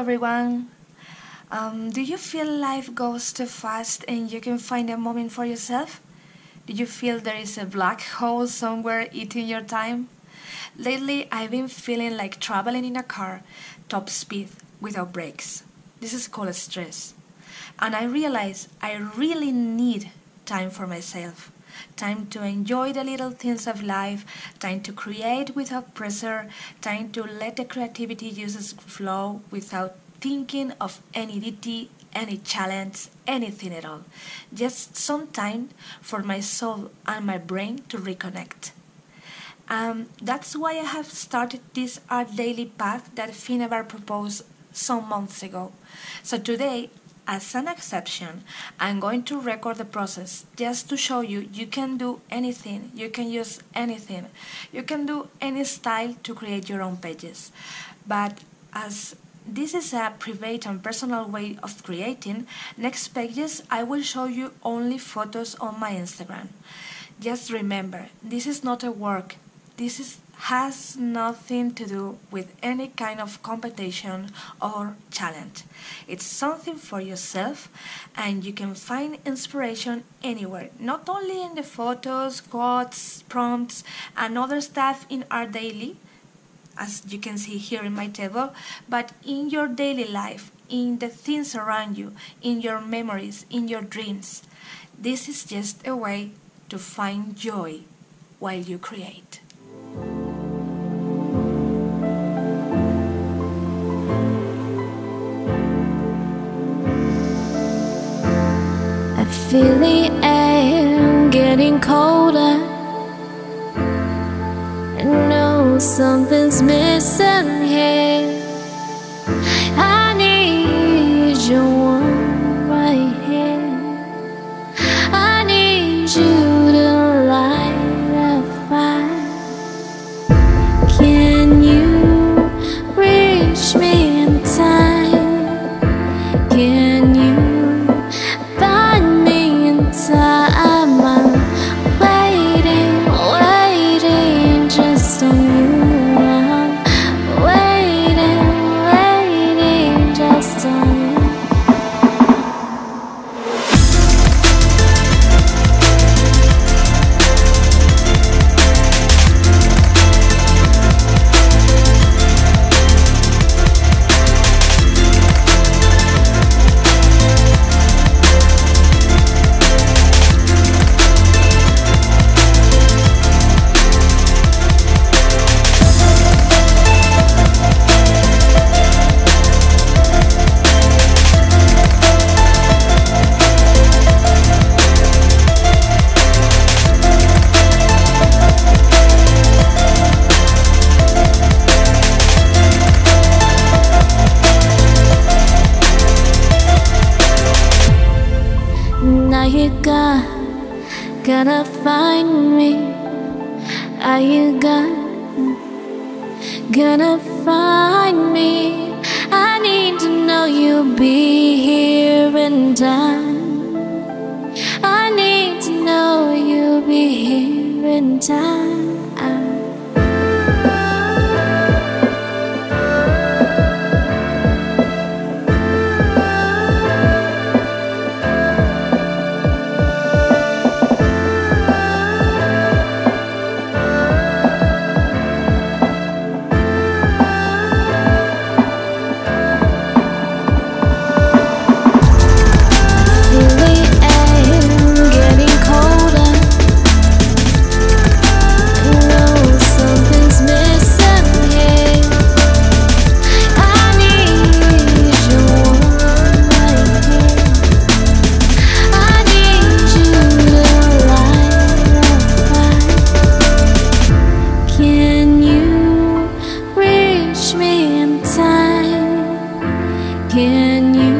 everyone. Do you feel life goes too fast and you can find a moment for yourself? Do you feel there is a black hole somewhere eating your time? Lately, I've been feeling like traveling in a car, top speed, without brakes. This is called stress. And I realize I really need time for myself. Time to enjoy the little things of life, time to create without pressure, time to let the creativity juices flow without thinking of any duty, any challenge, anything at all. Just some time for my soul and my brain to reconnect. That's why I have started this art daily path that Finevar proposed some months ago. So today, as an exception, I'm going to record the process just to show you can do anything, you can use anything, you can do any style to create your own pages. But as this is a private and personal way of creating, next pages I will show you only photos on my Instagram. Just remember, this is not a work, has nothing to do with any kind of competition or challenge. It's something for yourself, and you can find inspiration anywhere, not only in the photos, quotes, prompts, and other stuff in Art Daily, as you can see here in my table, but in your daily life, in the things around you, in your memories, in your dreams. This is just a way to find joy while you create. I feel the air getting colder. I know something's missing here. I need you one right here. I need you to light a fire. Can you reach me in time? Can you find me in time? I'm waiting just on you. I'm waiting just on you. Now you gonna find me. Are you gonna find me? I need to know you'll be here in time. I need to know you'll be here in time. Can you